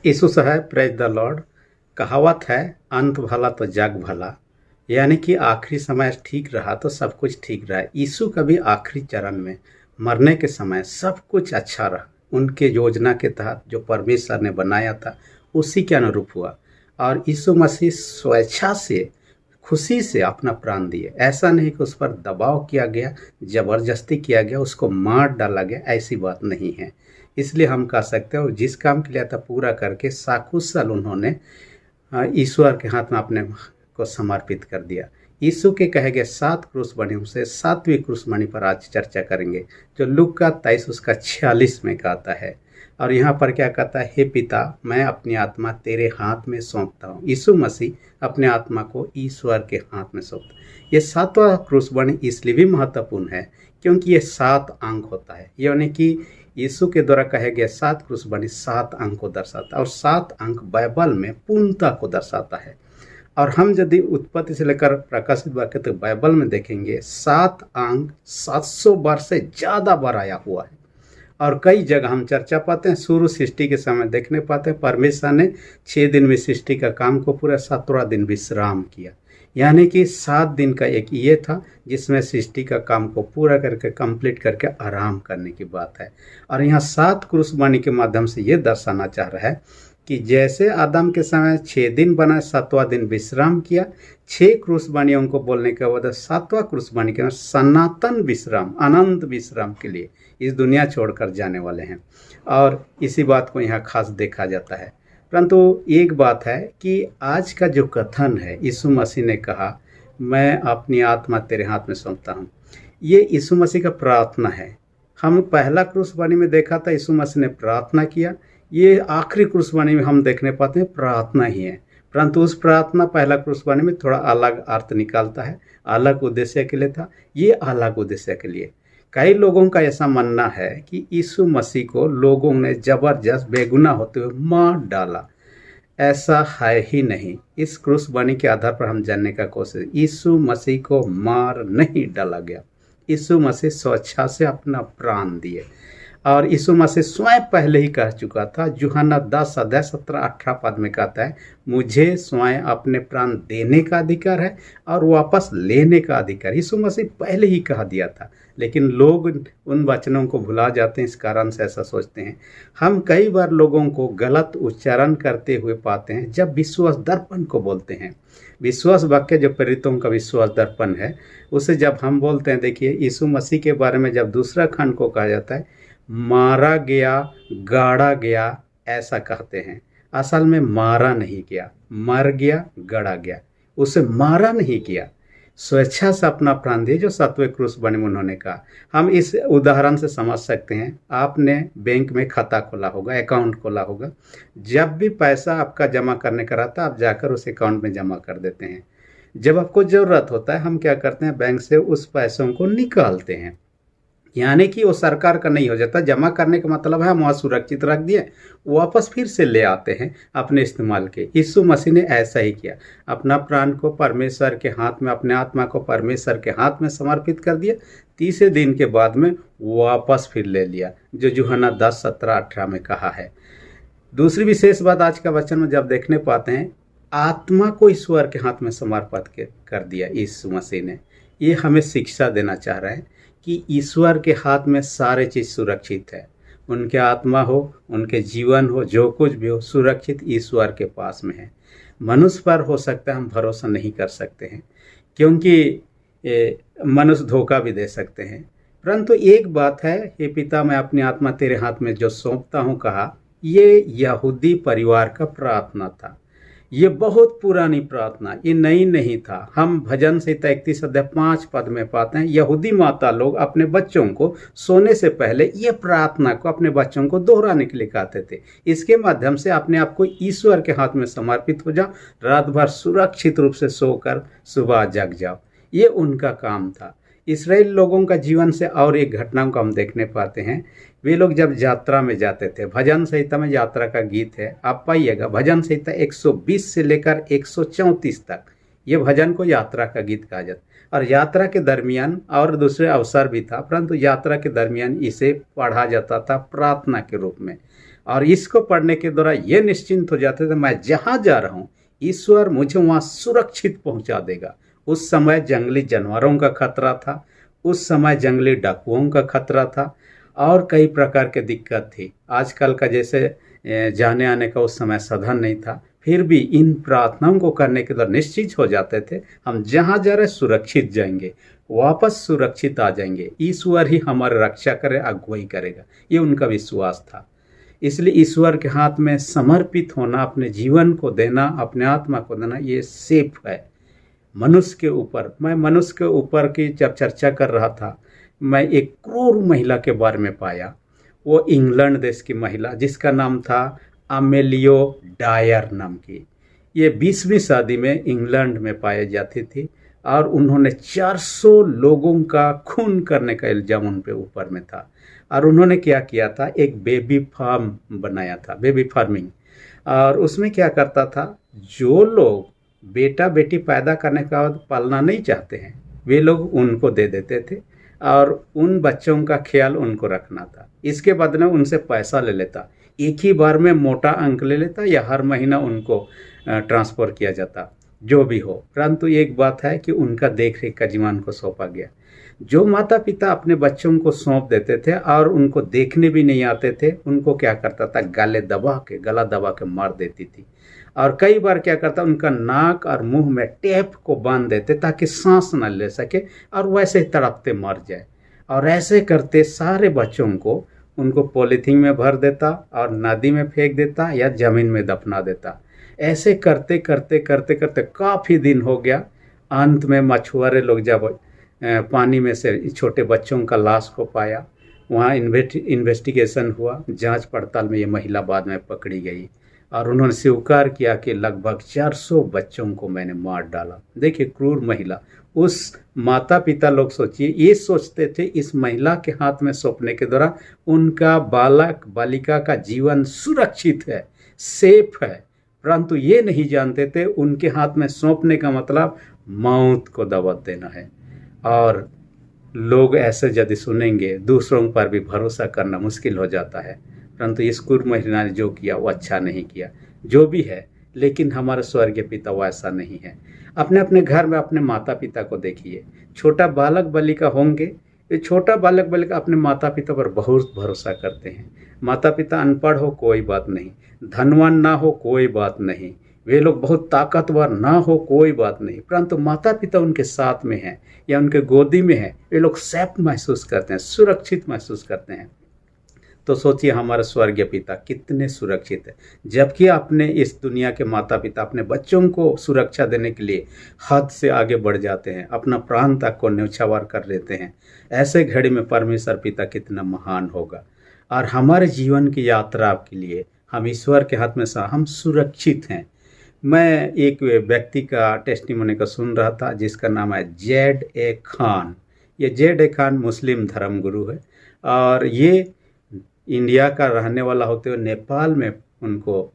यीशु साहब praise the Lord. कहावत है, अंत भला तो जग भला। यानी कि आखिरी समय ठीक रहा तो सब कुछ ठीक रहा। यीशु का भी आखिरी चरण में मरने के समय सब कुछ अच्छा रहा। उनके योजना के तहत जो परमेश्वर ने बनाया था उसी के अनुरूप हुआ। और यीशु मसीह स्वेच्छा से, खुशी से अपना प्राण दिए। ऐसा नहीं कि उस पर दबाव किया गया, जबरदस्ती किया गया, उसको मार डाला गया, ऐसी बात नहीं है। इसलिए हम कह सकते हैं, और जिस काम के लिए था पूरा करके साकुशल उन्होंने ईश्वर के हाथ में अपने को समर्पित कर दिया। यीशु के कहे गए 7 क्रूसबंदियों से 7वीं क्रूसबंदी पर आज चर्चा करेंगे, जो लूका 23 उसका 46 में कहता है। और यहाँ पर क्या कहता है, हे पिता, मैं अपनी आत्मा तेरे हाथ में सौंपता हूँ। यीशु मसीह अपने आत्मा को ईश्वर के हाथ में सौंपता। ये 7वां क्रूसबंदी इसलिए भी महत्वपूर्ण है क्योंकि ये 7 अंक होता है। यानी कि यीशु के द्वारा कहे गए 7 क्रूसबंदी 7 अंक को दर्शाता है, और 7 अंक बाइबल में पूर्णता को दर्शाता है। और हम यदि उत्पत्ति से लेकर प्रकाशित वाक्य तक बाइबल में देखेंगे, 7 अंक 700 बार से ज़्यादा बार आया हुआ है। और कई जगह हम चर्चा पाते हैं, शुरू सृष्टि के समय देखने पाते हैं, परमेश्वर ने 6 दिन में सृष्टि का काम को पूरा, 7वां दिन विश्राम किया। यानी कि 7 दिन का एक ये था जिसमें सृष्टि का काम को पूरा करके कंप्लीट करके आराम करने की बात है। और यहाँ 7 क्रूसबंदी के माध्यम से ये दर्शाना चाह रहा है कि जैसे आदम के समय 6 दिन बना, 7वां दिन विश्राम किया। 6 क्रूसबंदियों को बोलने के बाद 7वां क्रूसबंदी के सनातन विश्राम, अनंत विश्राम के लिए इस दुनिया छोड़कर जाने वाले हैं। और इसी बात को यहाँ खास देखा जाता है। परंतु एक बात है कि आज का जो कथन है, यीशु मसीह ने कहा, मैं अपनी आत्मा तेरे हाथ में सौंपता हूँ, ये यीशु मसीह का प्रार्थना है। हम पहला क्रूसबंदी में देखा था यीशु मसीह ने प्रार्थना किया। ये आखिरी क्रूसबंदी में हम देखने पाते हैं प्रार्थना ही है। परंतु उस प्रार्थना पहला क्रूसबंदी में थोड़ा अलग अर्थ निकालता है, अलग उद्देश्य के लिए था, ये अलग उद्देश्य के लिए। कई लोगों का ऐसा मानना है कि यीशु मसीह को लोगों ने जबरदस्त बेगुनाह होते हुए मार डाला। ऐसा है ही नहीं। इस क्रूसबंदी के आधार पर हम जानने का कोशिश, यीशु मसीह को मार नहीं डाला गया। यीशु मसीह स्वेच्छा से अपना प्राण दिए। और यीशु मसीह स्वयं पहले ही कह चुका था, यूहन्ना 10 अध्याय 17-18 पद में कहता है, मुझे स्वयं अपने प्राण देने का अधिकार है और वापस लेने का अधिकार। यीशु मसीह पहले ही कह दिया था, लेकिन लोग उन वचनों को भुला जाते हैं। इस कारण से ऐसा सोचते हैं। हम कई बार लोगों को गलत उच्चारण करते हुए पाते हैं जब विश्वास दर्पण को बोलते हैं। विश्वास वाक्य जो प्रेरितों का विश्वास दर्पण है, उसे जब हम बोलते हैं, देखिए यीशु मसीह के बारे में जब दूसरा खंड को कहा जाता है, मारा गया, गाड़ा गया, ऐसा कहते हैं। असल में मारा नहीं गया, मर गया, गड़ा गया। उसे मारा नहीं किया, स्वेच्छा से अपना प्राण दिया, जो 7वें क्रूसबंदी में उन्होंने कहा। हम इस उदाहरण से समझ सकते हैं, आपने बैंक में खाता खोला होगा, अकाउंट खोला होगा। जब भी पैसा आपका जमा करने का रहता है, आप जाकर उस अकाउंट में जमा कर देते हैं। जब आपको ज़रूरत होता है, हम क्या करते हैं, बैंक से उस पैसों को निकालते हैं। यानी कि वो सरकार का नहीं हो जाता। जमा करने का मतलब है हम वहाँ सुरक्षित रख दिए, वापस फिर से ले आते हैं अपने इस्तेमाल के। यीशु मसीह ने ऐसा ही किया, अपना प्राण को परमेश्वर के हाथ में, अपने आत्मा को परमेश्वर के हाथ में समर्पित कर दिया। 30 दिन के बाद में वापस फिर ले लिया, जो यूहन्ना 10, 17, 18 में कहा है। दूसरी विशेष बात आज का वचन में जब देखने पाते हैं, आत्मा को ईश्वर के हाथ में समर्पित कर दिया यीशु मसीह ने। ये हमें शिक्षा देना चाह रहा है कि ईश्वर के हाथ में सारे चीज़ सुरक्षित है। उनके आत्मा हो, उनके जीवन हो, जो कुछ भी हो, सुरक्षित ईश्वर के पास में है। मनुष्य पर हो सकता है हम भरोसा नहीं कर सकते हैं, क्योंकि मनुष्य धोखा भी दे सकते हैं। परंतु एक बात है, हे पिता, मैं अपनी आत्मा तेरे हाथ में जो सौंपता हूँ कहा, ये यहूदी परिवार का प्रार्थना था। ये बहुत पुरानी प्रार्थना, ये नई नहीं था। हम भजन संहिता 31 अध्याय 5 पद में पाते हैं, यहूदी माता लोग अपने बच्चों को सोने से पहले ये प्रार्थना को अपने बच्चों को दोहराने के लिए कहते थे। इसके माध्यम से अपने आप को ईश्वर के हाथ में समर्पित हो जाओ, रात भर सुरक्षित रूप से सोकर सुबह जग जाओ। ये उनका काम था। इसराइल लोगों का जीवन से और एक घटना को हम देखने पाते हैं। वे लोग जब यात्रा में जाते थे, भजन संहिता में यात्रा का गीत है, आप पाइएगा, भजन संहिता 120 से लेकर 134 तक ये भजन को यात्रा का गीत कहा जाता। और यात्रा के दरमियान और दूसरे अवसर भी था, परंतु यात्रा के दरमियान इसे पढ़ा जाता था प्रार्थना के रूप में। और इसको पढ़ने के द्वारा ये निश्चिंत हो जाते थे मैं जहाँ जा रहा हूँ ईश्वर मुझे वहाँ सुरक्षित पहुँचा देगा। उस समय जंगली जानवरों का खतरा था, उस समय जंगली डाकुओं का खतरा था और कई प्रकार की दिक्कत थी। आजकल का जैसे जाने आने का उस समय साधन नहीं था, फिर भी इन प्रार्थनाओं को करने के द्वारा निश्चित हो जाते थे हम जहाँ जा रहे सुरक्षित जाएंगे, वापस सुरक्षित आ जाएंगे, ईश्वर ही हमारी रक्षा करे, अगुवाई करेगा। ये उनका विश्वास था। इसलिए ईश्वर के हाथ में समर्पित होना, अपने जीवन को देना, अपने आत्मा को देना, ये सेफ है। मनुष्य के ऊपर, मैं मनुष्य के ऊपर की जब चर्चा कर रहा था, मैं एक क्रूर महिला के बारे में पाया। वो इंग्लैंड देश की महिला जिसका नाम था अमेलियो डायर नाम की। ये 20वीं सदी में इंग्लैंड में पाई जाती थी और उन्होंने 400 लोगों का खून करने का इल्ज़ाम उन पे ऊपर में था। और उन्होंने क्या किया था, एक बेबी फार्म बनाया था, बेबी फार्मिंग। और उसमें क्या करता था, जो लोग बेटा बेटी पैदा करने का बाद पालना नहीं चाहते हैं वे लोग उनको दे देते थे और उन बच्चों का ख्याल उनको रखना था। इसके बदले उनसे पैसा ले लेता, एक ही बार में मोटा अंक ले लेता या हर महीना उनको ट्रांसफ़र किया जाता, जो भी हो। परंतु एक बात है कि उनका देख रेख का जिम्मा को सौंपा गया। जो माता पिता अपने बच्चों को सौंप देते थे और उनको देखने भी नहीं आते थे, उनको क्या करता था, गला दबा के मार देती थी। और कई बार क्या करता, उनका नाक और मुंह में टेप को बांध देते ताकि सांस न ले सके और वैसे ही तड़पते मर जाए। और ऐसे करते सारे बच्चों को उनको पॉलीथीन में भर देता और नदी में फेंक देता या ज़मीन में दफना देता। ऐसे करते करते करते करते काफ़ी दिन हो गया। अंत में मछुआरे लोग जब पानी में से छोटे बच्चों का लाश को पाया, वहाँ इन्वेस्टिगेशन हुआ, जांच पड़ताल में ये महिला बाद में पकड़ी गई और उन्होंने स्वीकार किया कि लगभग 400 बच्चों को मैंने मार डाला। देखिए क्रूर महिला। उस माता पिता लोग सोचिए, ये सोचते थे इस महिला के हाथ में सौंपने के द्वारा उनका बालक बालिका का जीवन सुरक्षित है, सेफ है। परंतु ये नहीं जानते थे उनके हाथ में सौंपने का मतलब मौत को दावत देना है। और लोग ऐसे यदि सुनेंगे दूसरों पर भी भरोसा करना मुश्किल हो जाता है। परंतु इस क्रूर महिला ने जो किया वो अच्छा नहीं किया। जो भी है, लेकिन हमारे स्वर्गीय पिता वो ऐसा नहीं है। अपने अपने घर में अपने माता पिता को देखिए, छोटा बालक बालिका होंगे, ये छोटा बालक बालिका अपने माता पिता पर बहुत भरोसा करते हैं। माता पिता अनपढ़ हो कोई बात नहीं, धनवान ना हो कोई बात नहीं, वे लोग बहुत ताकतवर ना हो कोई बात नहीं, परंतु माता पिता उनके साथ में हैं या उनके गोदी में हैं, वे लोग सेफ महसूस करते हैं, सुरक्षित महसूस करते हैं। तो सोचिए हमारे स्वर्गीय पिता कितने सुरक्षित है, जबकि अपने इस दुनिया के माता पिता अपने बच्चों को सुरक्षा देने के लिए हद से आगे बढ़ जाते हैं, अपना प्राण तक को न्यौछावर कर देते हैं। ऐसे घड़ी में परमेश्वर पिता कितना महान होगा। और हमारे जीवन की यात्रा के लिए हम ईश्वर के हाथ में हम सुरक्षित हैं। मैं एक व्यक्ति का टेस्टिमोनी को सुन रहा था जिसका नाम है Z.A. खान। ये Z.A. खान मुस्लिम धर्मगुरु है और ये इंडिया का रहने वाला होते हुए नेपाल में उनको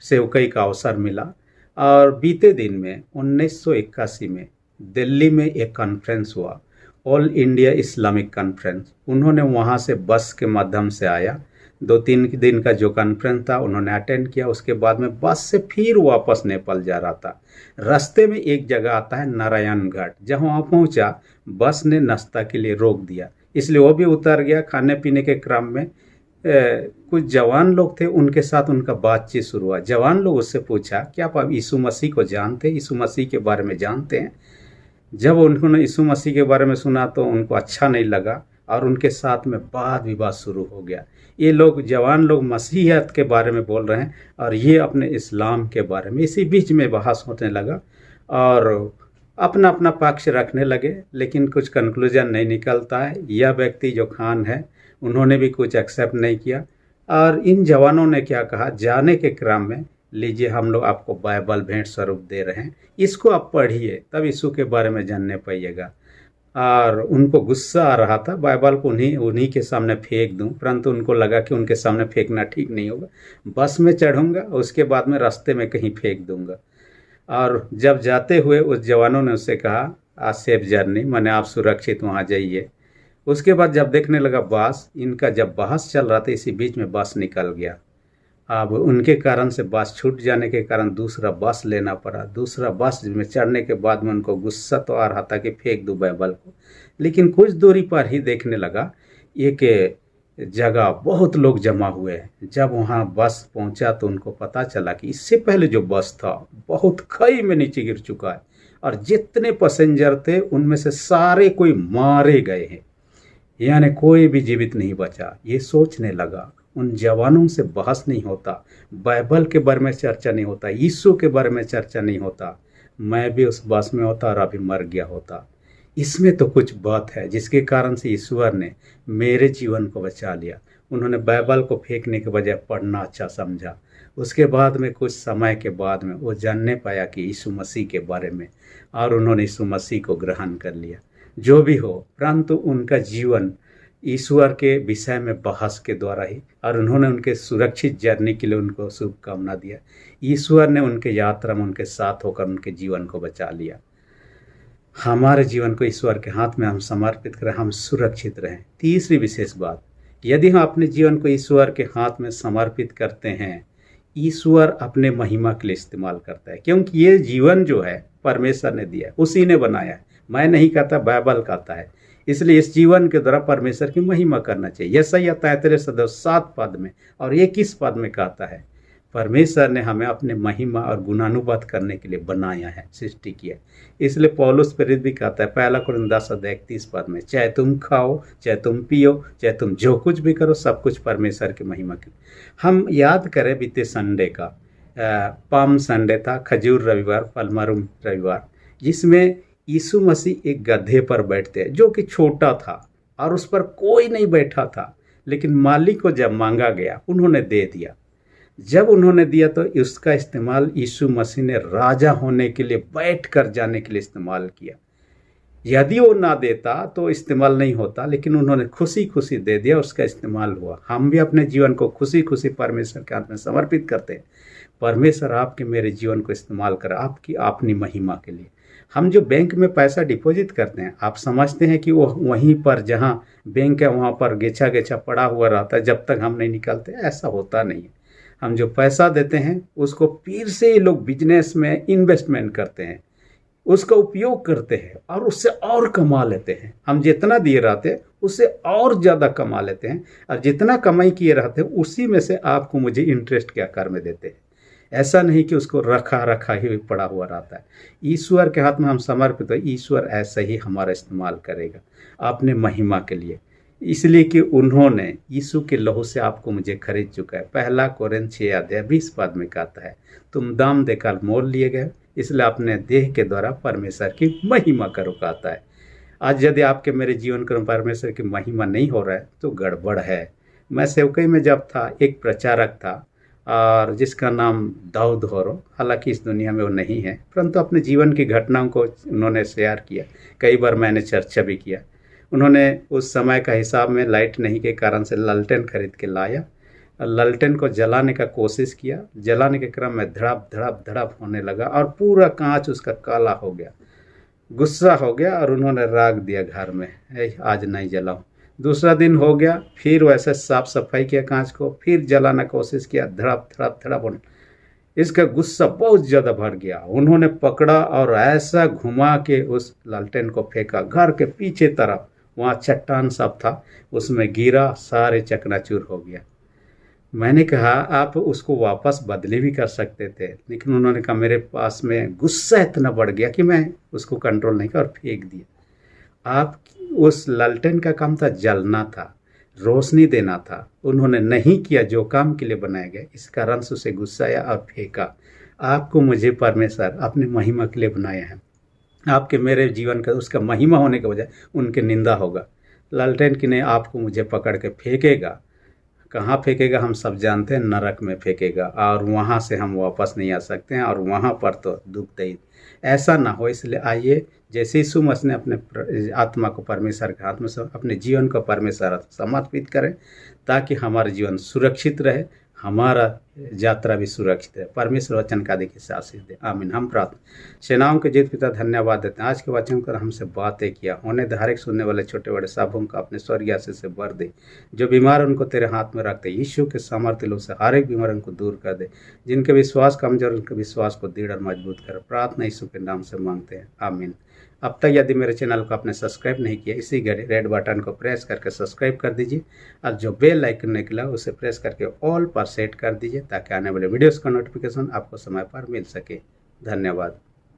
सेवकाई का अवसर मिला। और बीते दिन में 1981 में दिल्ली में एक कॉन्फ्रेंस हुआ, ऑल इंडिया इस्लामिक कॉन्फ्रेंस। उन्होंने वहाँ से बस के माध्यम से आया। 2-3 दिन का जो कॉन्फ्रेंस था उन्होंने अटेंड किया। उसके बाद में बस से फिर वापस नेपाल जा रहा था। रास्ते में एक जगह आता है नारायण घाट, जहाँ वहाँ पहुँचा बस ने नाश्ता के लिए रोक दिया, इसलिए वो भी उतर गया। खाने पीने के क्रम में कुछ जवान लोग थे, उनके साथ उनका बातचीत शुरू हुआ। जवान लोग उससे पूछा कि आप यीशु मसीह को जानते हैं, यीशु मसीह के बारे में जानते हैं? जब उन्होंने यीशु मसीह के बारे में सुना तो उनको अच्छा नहीं लगा और उनके साथ में वाद विवाद शुरू हो गया। ये लोग जवान लोग मसीहियत के बारे में बोल रहे हैं और ये अपने इस्लाम के बारे में। इसी बीच में बहस होने लगा और अपना अपना पक्ष रखने लगे, लेकिन कुछ कंक्लूजन नहीं निकलता है। यह व्यक्ति जो खान है उन्होंने भी कुछ एक्सेप्ट नहीं किया और इन जवानों ने क्या कहा, जाने के क्रम में लीजिए हम लोग आपको बाइबल भेंट स्वरूप दे रहे हैं, इसको आप पढ़िए तब यीशु के बारे में जानने पाइएगा। और उनको गुस्सा आ रहा था, बाइबल को उन्हीं के सामने फेंक दूं, परंतु उनको लगा कि उनके सामने फेंकना ठीक नहीं होगा। बस में चढ़ूंगा, उसके बाद में रास्ते में कहीं फेंक दूंगा। और जब जाते हुए उस जवानों ने उससे कहा आज सेफ जर्नी, माने आप सुरक्षित वहाँ जाइए। उसके बाद जब देखने लगा बस, इनका जब बहस चल रहा था इसी बीच में बस निकल गया अब उनके कारण से बस छूट जाने के कारण दूसरा बस लेना पड़ा। दूसरा बस में चढ़ने के बाद में उनको गुस्सा तो आ रहा था कि फेंक दूँ बाइबल को, लेकिन कुछ दूरी पर ही देखने लगा एक जगह बहुत लोग जमा हुए हैं। जब वहाँ बस पहुँचा तो उनको पता चला कि इससे पहले जो बस था बहुत खाई में नीचे गिर चुका है और जितने पैसेंजर थे उनमें से सारे कोई मारे गए हैं, यानी कोई भी जीवित नहीं बचा। ये सोचने लगा, उन जवानों से बहस नहीं होता, बाइबल के बारे में चर्चा नहीं होता, यीशु के बारे में चर्चा नहीं होता, मैं भी उस बस में होता और अभी मर गया होता। इसमें तो कुछ बात है जिसके कारण से ईश्वर ने मेरे जीवन को बचा लिया। उन्होंने बाइबल को फेंकने के बजाय पढ़ना अच्छा समझा। उसके बाद में कुछ समय के बाद में वो जानने पाया कि यीशु मसीह के बारे में, और उन्होंने यीशु मसीह को ग्रहण कर लिया। जो भी हो, परंतु उनका जीवन ईश्वर के विषय में बहस के द्वारा ही, और उन्होंने उनके सुरक्षित जर्नी के लिए उनको शुभकामना दिया। ईश्वर ने उनके यात्रा में उनके साथ होकर उनके जीवन को बचा लिया। हमारे जीवन को ईश्वर के हाथ में हम समर्पित करें, हम सुरक्षित रहें। तीसरी विशेष बात, यदि हम अपने जीवन को ईश्वर के हाथ में समर्पित करते हैं, ईश्वर अपने महिमा के लिए इस्तेमाल करता है, क्योंकि ये जीवन जो है परमेश्वर ने दिया है, उसी ने बनाया है। मैं नहीं कहता, बाइबल कहता है। इसलिए इस जीवन के द्वारा परमेश्वर की महिमा करना चाहिए। यशायाह 33:7 पद में और 21 पद में कहता है, परमेश्वर ने हमें अपने महिमा और गुणानुवाद करने के लिए बनाया है, सृष्टि किया। इसलिए पौलुस प्रेरित भी कहता है 1 कुरिन्थियों 10:31 पद में, चाहे तुम खाओ, चाहे तुम पियो, चाहे तुम जो कुछ भी करो, सब कुछ परमेश्वर की महिमा के लिए। हम याद करें बीते संडे का पाम संडे था, खजूर रविवार, पलमरुम रविवार, जिसमें यीशु मसीह एक गधे पर बैठते हैं जो कि छोटा था और उस पर कोई नहीं बैठा था, लेकिन मालिक को जब मांगा गया उन्होंने दे दिया। जब उन्होंने दिया तो उसका इस्तेमाल यीशु मसीह ने राजा होने के लिए, बैठ कर जाने के लिए इस्तेमाल किया। यदि वो ना देता तो इस्तेमाल नहीं होता, लेकिन उन्होंने खुशी खुशी दे दिया, उसका इस्तेमाल हुआ। हम भी अपने जीवन को खुशी खुशी परमेश्वर के हाथ में समर्पित करते हैं। परमेश्वर आपके मेरे जीवन को इस्तेमाल कर आपकी अपनी महिमा के लिए। हम जो बैंक में पैसा डिपॉजिट करते हैं, आप समझते हैं कि वो वहीं पर जहाँ बैंक है वहाँ पर गेछा गेछा पड़ा हुआ रहता है जब तक हम नहीं निकालते। ऐसा होता नहीं है। हम जो पैसा देते हैं उसको फिर से ये लोग बिजनेस में इन्वेस्टमेंट करते हैं, उसका उपयोग करते हैं और उससे और कमा लेते हैं। हम जितना दिए रहते हैं उससे और ज़्यादा कमा लेते हैं, और जितना कमाई किए रहते हैं उसी में से आपको मुझे इंटरेस्ट के आकार में देते हैं। ऐसा नहीं कि उसको रखा रखा ही पड़ा हुआ रहता है। ईश्वर के हाथ में हम समर्पित हो, ईश्वर ऐसा ही हमारा इस्तेमाल करेगा अपने महिमा के लिए, इसलिए कि उन्होंने यीशु के लहू से आपको मुझे खरीद चुका है। 1 कोरिन्थियों 6:20 पद में कहता है, तुम दाम देकर मोल लिए गए, इसलिए अपने देह के द्वारा परमेश्वर की महिमा करो, कहता है। आज यदि आपके मेरे जीवन में परमेश्वर की महिमा नहीं हो रहा है तो गड़बड़ है। मैं सेवकई में जब था, एक प्रचारक था और जिसका नाम दाऊद होरो, हालांकि इस दुनिया में वो नहीं है, परंतु अपने जीवन की घटनाओं को उन्होंने शेयर किया। कई बार मैंने चर्चा भी किया। उन्होंने उस समय का हिसाब में लाइट नहीं के कारण से लालटेन खरीद के लाया, लालटेन को जलाने का कोशिश किया। जलाने के क्रम में धड़प धड़प धड़प होने लगा और पूरा कांच उसका काला हो गया। गुस्सा हो गया और उन्होंने राख दिया घर में, आज नहीं जलाऊं। दूसरा दिन हो गया, फिर वैसे साफ सफाई किया कांच को, फिर जलाने की कोशिश किया, धड़प धड़प धड़प। इसका गुस्सा बहुत ज़्यादा बढ़ गया। उन्होंने पकड़ा और ऐसा घुमा के उस लालटेन को फेंका घर के पीछे तरफ। वहाँ चट्टान सब था, उसमें गिरा, सारे चकनाचूर हो गया। मैंने कहा आप उसको वापस बदली भी कर सकते थे, लेकिन उन्होंने कहा मेरे पास में गुस्सा इतना बढ़ गया कि मैं उसको कंट्रोल नहीं कर और फेंक दिया। आप उस लालटेन का काम था जलना था, रोशनी देना था, उन्होंने नहीं किया जो काम के लिए बनाया गया। इस कारण से उसे गुस्सा आया और फेंका। आपको मुझे परमेश्वर अपने महिमा के लिए बनाया है। आपके मेरे जीवन का उसका महिमा होने के बजाय उनके निंदा होगा। लालटेन की ने आपको मुझे पकड़ के फेंकेगा। कहाँ फेंकेगा हम सब जानते हैं, नरक में फेंकेगा, और वहाँ से हम वापस नहीं आ सकते हैं, और वहाँ पर तो दुखदायी। ऐसा ना हो, इसलिए आइए जैसे यीशु मसीह ने अपने आत्मा को परमेश्वर के हाथ में, अपने जीवन को परमेश्वर समर्पित करें, ताकि हमारा जीवन सुरक्षित रहे, हमारा यात्रा भी सुरक्षित रहे। परमेश्वर वचन का देखिए से आशीष दे। आमीन। हम प्रार्थना। सेनाओं के जीत पिता धन्यवाद देते हैं, आज के वचन कर हमसे बातें किया, होने धारिक सुनने वाले छोटे बड़े सबों का अपने स्वर्गीय आशीष से भर दे। जो बीमार उनको तेरे हाथ में रखते, यीशु के सामर्थ्य लोग से हर एक बीमार उनको दूर कर दे। जिनके विश्वास कमजोर, उनके विश्वास को दृढ़ और मजबूत कर। प्रार्थना यीशु के नाम से मांगते हैं। आमीन। अब तक यदि मेरे चैनल को आपने सब्सक्राइब नहीं किया, इसी घड़ी रेड बटन को प्रेस करके सब्सक्राइब कर दीजिए और जो बेल आइकन निकला उसे प्रेस करके ऑल पर सेट कर दीजिए ताकि आने वाले वीडियोस का नोटिफिकेशन आपको समय पर मिल सके। धन्यवाद।